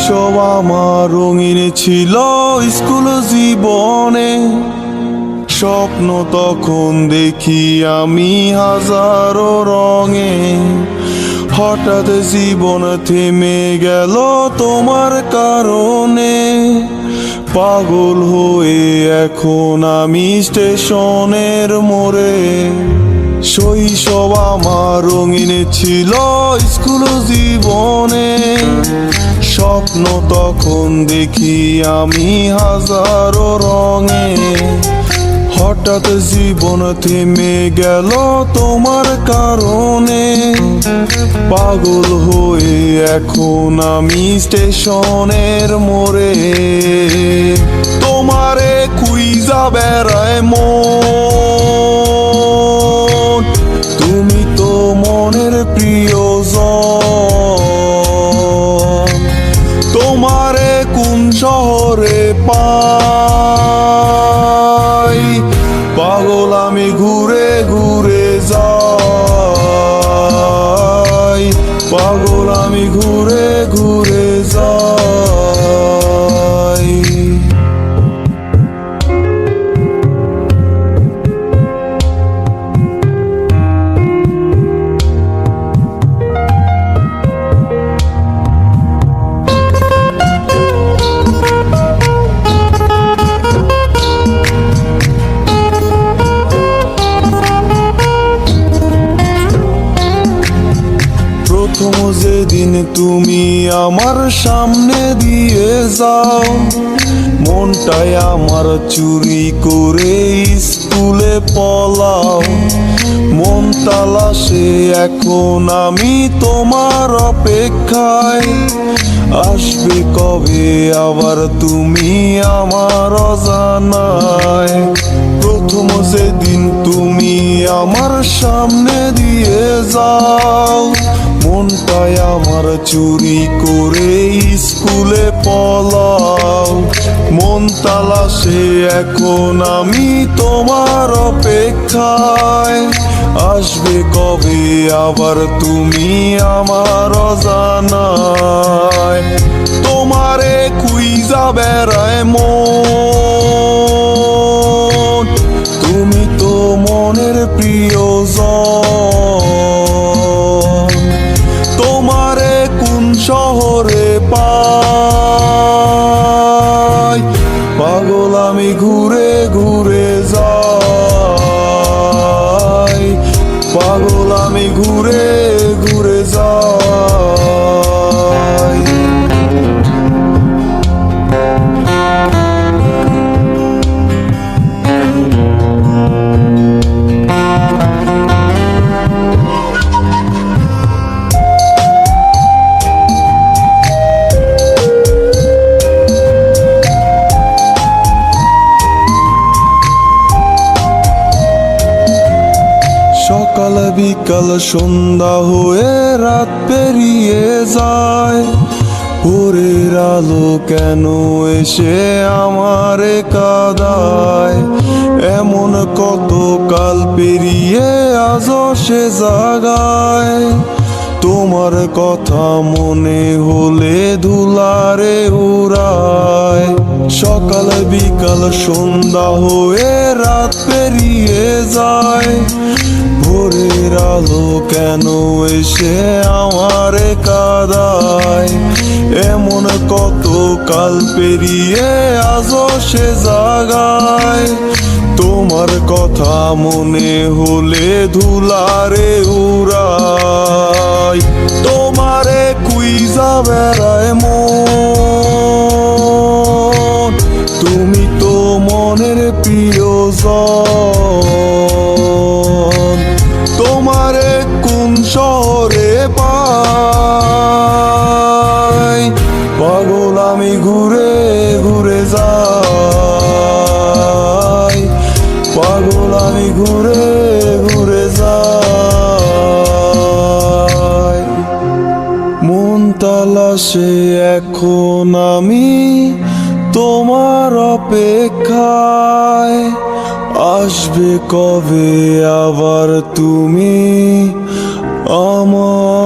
শৈশব আমার রঙিন ছিল স্কুল জীবনে, স্বপ্ন তখন দেখি আমি হাজারো রঙে। হঠাৎ জীবন থেমে গেল তোমার কারণে, পাগল হয়ে এখন আমি স্টেশনের মোড়ে। শৈশব আমার রঙিন ছিল স্কুল জীবনে, স্বপ্ন তখন দেখি আমি হাজারো রঙে। হঠাৎ জীবন থেমে গেল তোমার কারণে, পাগল হয়ে এখন আমি স্টেশনের মোড়ে। তোমারে খুঁজা বেড়ায় মন, তুমি তো মনের প্রিয়জন। তোমারে কোন শহরে পাই, পাগল আমি ঘুরে ঘুরে যাই, পাগল আমি ঘুরে ঘুরে যাই। প্রথম যেদিন তুমি আমার সামনে দিয়ে যাও, মনটাই আমার চুরি করে স্কুলে পলাও। মন তালাশে এখন আমি তোমার অপেক্ষায়, আসবে কবে আবার তুমি আমার অজানায়। প্রথম যেদিন তুমি আমার সামনে দিয়ে যাও, মনটাই আমার চুরি করে স্কুলে পলাও। মন তালাশে এখন আমি তোমার অপেক্ষায়, আসবে কবে আবার তুমি আমার অজানায়। তোমারে খুঁজা বেড়ায় মন, তুমি তো মনের প্রিয়জন। তোমারে কোন শহরে পাই, পাগল আমি ঘুরে ঘুরে যাই, পাগল আমি ঘুরে ঘুরে যাই। সকাল বিকাল সন্ধ্যা হয়ে রাত পেরিয়ে যায়, ভোরের আলো কেন এসে আমারে কাঁদায়। এমন কত কাল পেরিয়ে আজও সে জাগায়, তোমার কথা মনে হলে ধুলারে উড়ায়। সকাল বিকাল সন্ধ্যা হয়ে রাত পেরিয়ে যায়, ভোরের আলো কেন এসে আমারে কাঁদায়। এমন কত কাল পেরিয়ে আজও সে জাগায়, তোমার কথা মনে হলে ধুলারে উড়ায়। তোমারে খুঁজা বেড়ায় মন, তুমি তো মনের প্রিয়জন। তোমারে কোন শহরে পাই, পাগল আমি ঘুরে ঘুরে যাই, পাগল আমি ঘুরে ঘুরে যাই। মন তালাশে এখন আমি তোমার অপেক্ষায়, আসবে কবে আবার তুমি আমার